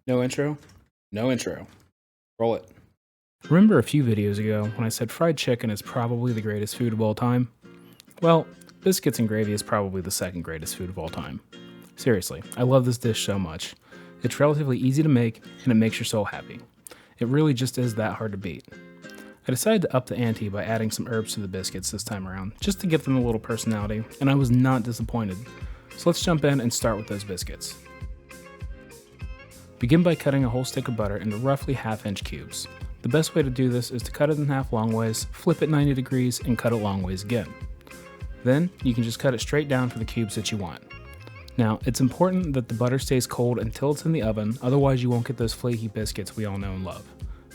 No intro? No intro. Roll it. Remember a few videos ago when I said fried chicken is probably the greatest food of all time? Well, biscuits and gravy is probably the second greatest food of all time. Seriously, I love this dish so much. It's relatively easy to make and it makes your soul happy. It really just is that hard to beat. I decided to up the ante by adding some herbs to the biscuits this time around, just to give them a little personality, and I was not disappointed. So let's jump in and start with those biscuits. Begin by cutting a whole stick of butter into roughly half-inch cubes. The best way to do this is to cut it in half long ways, flip it 90 degrees, and cut it long ways again. Then, you can just cut it straight down for the cubes that you want. Now, it's important that the butter stays cold until it's in the oven, otherwise you won't get those flaky biscuits we all know and love.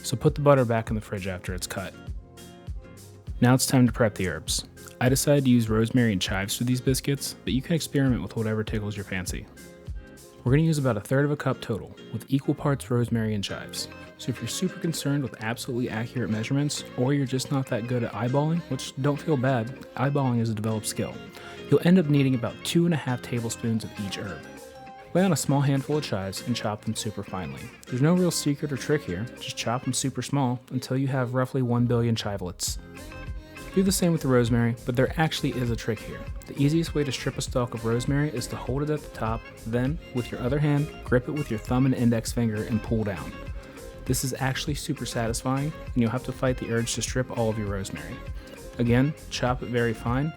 So put the butter back in the fridge after it's cut. Now it's time to prep the herbs. I decided to use rosemary and chives for these biscuits, but you can experiment with whatever tickles your fancy. We're going to use about 1/3 cup total, with equal parts rosemary and chives. So if you're super concerned with absolutely accurate measurements, or you're just not that good at eyeballing, which don't feel bad, eyeballing is a developed skill, you'll end up needing about 2.5 tablespoons of each herb. Lay on a small handful of chives and chop them super finely. There's no real secret or trick here, just chop them super small until you have roughly 1 billion chivelets. Do the same with the rosemary, but there actually is a trick here. The easiest way to strip a stalk of rosemary is to hold it at the top, then, with your other hand, grip it with your thumb and index finger and pull down. This is actually super satisfying, and you'll have to fight the urge to strip all of your rosemary. Again, chop it very fine.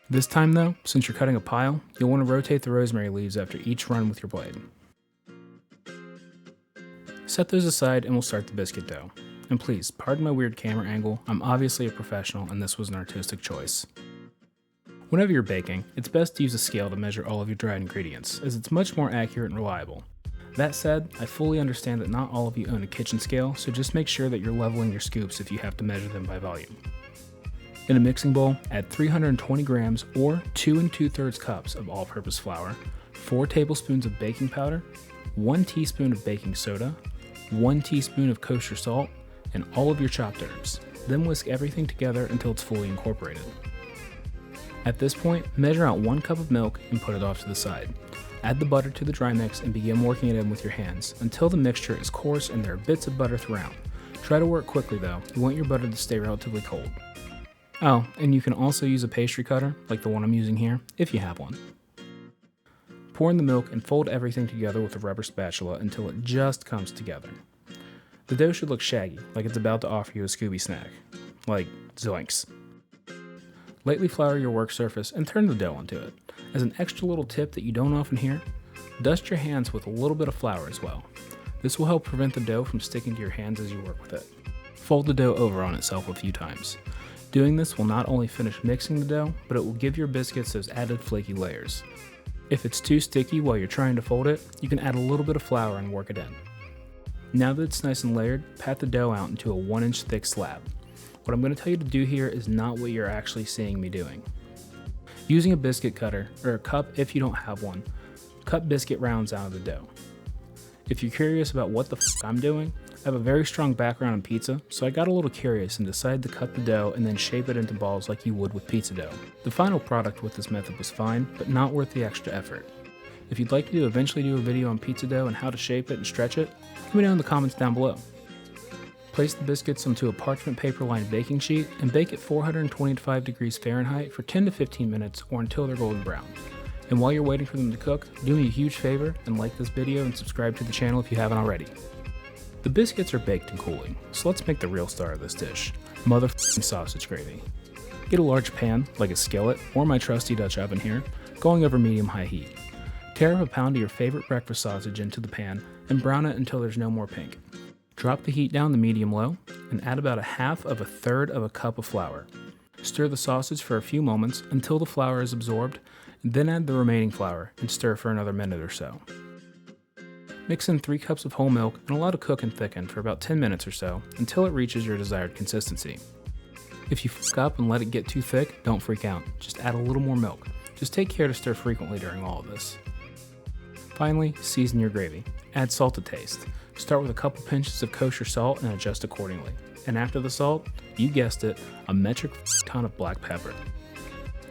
This time though, since you're cutting a pile, you'll want to rotate the rosemary leaves after each run with your blade. Set those aside and we'll start the biscuit dough. And please, pardon my weird camera angle, I'm obviously a professional and this was an artistic choice. Whenever you're baking, it's best to use a scale to measure all of your dried ingredients, as it's much more accurate and reliable. That said, I fully understand that not all of you own a kitchen scale, so just make sure that you're leveling your scoops if you have to measure them by volume. In a mixing bowl, add 320 grams or 2 2/3 cups of all-purpose flour, 4 tablespoons of baking powder, 1 teaspoon of baking soda, 1 teaspoon of kosher salt, and all of your chopped herbs. Then whisk everything together until it's fully incorporated. At this point, measure out 1 cup of milk and put it off to the side. Add the butter to the dry mix and begin working it in with your hands until the mixture is coarse and there are bits of butter throughout. Try to work quickly though, you want your butter to stay relatively cold. Oh, and you can also use a pastry cutter, like the one I'm using here, if you have one. Pour in the milk and fold everything together with a rubber spatula until it just comes together. The dough should look shaggy, like it's about to offer you a Scooby snack. Like, zoinks. Lightly flour your work surface and turn the dough onto it. As an extra little tip that you don't often hear, dust your hands with a little bit of flour as well. This will help prevent the dough from sticking to your hands as you work with it. Fold the dough over on itself a few times. Doing this will not only finish mixing the dough, but it will give your biscuits those added flaky layers. If it's too sticky while you're trying to fold it, you can add a little bit of flour and work it in. Now that it's nice and layered, pat the dough out into a 1-inch thick slab. What I'm going to tell you to do here is not what you're actually seeing me doing. Using a biscuit cutter, or a cup if you don't have one, cut biscuit rounds out of the dough. If you're curious about what the I'm doing, I have a very strong background in pizza, so I got a little curious and decided to cut the dough and then shape it into balls like you would with pizza dough. The final product with this method was fine, but not worth the extra effort. If you'd like me to eventually do a video on pizza dough and how to shape it and stretch it, let me know in the comments down below. Place the biscuits onto a parchment paper lined baking sheet and bake at 425 degrees Fahrenheit for 10 to 15 minutes or until they're golden brown. And while you're waiting for them to cook, do me a huge favor and like this video and subscribe to the channel if you haven't already. The biscuits are baked and cooling, so let's make the real star of this dish, motherfucking sausage gravy. Get a large pan, like a skillet, or my trusty Dutch oven here, going over medium-high heat. Tear up a pound of your favorite breakfast sausage into the pan and brown it until there's no more pink. Drop the heat down to medium-low and add about 1/2 of a cup of flour. Stir the sausage for a few moments until the flour is absorbed, and then add the remaining flour and stir for another minute or so. Mix in 3 cups of whole milk and allow to cook and thicken for about 10 minutes or so until it reaches your desired consistency. If you fuck up and let it get too thick, don't freak out. Just add a little more milk. Just take care to stir frequently during all of this. Finally, season your gravy. Add salt to taste. Start with a couple pinches of kosher salt and adjust accordingly. And after the salt, you guessed it, a metric ton of black pepper.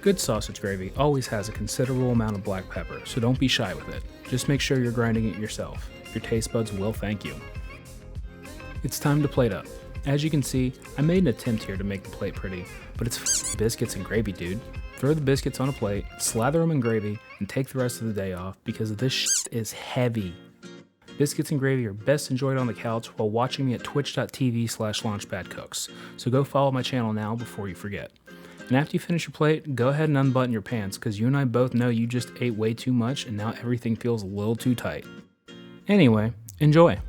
Good sausage gravy always has a considerable amount of black pepper, so don't be shy with it. Just make sure you're grinding it yourself. your taste buds will thank you. It's time to plate up. As you can see, I made an attempt here to make the plate pretty, but it's biscuits and gravy, dude. Throw the biscuits on a plate, slather them in gravy, and take the rest of the day off because this shit is heavy. Biscuits and gravy are best enjoyed on the couch while watching me at twitch.tv/launchpadcooks, so go follow my channel now before you forget. And after you finish your plate, go ahead and unbutton your pants because you and I both know you just ate way too much and now everything feels a little too tight. Anyway, enjoy.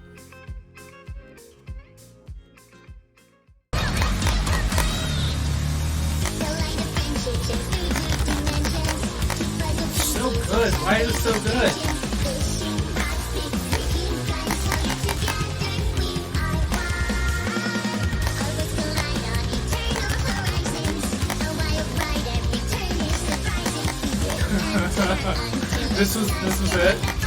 So good. Why is it so good? This was it.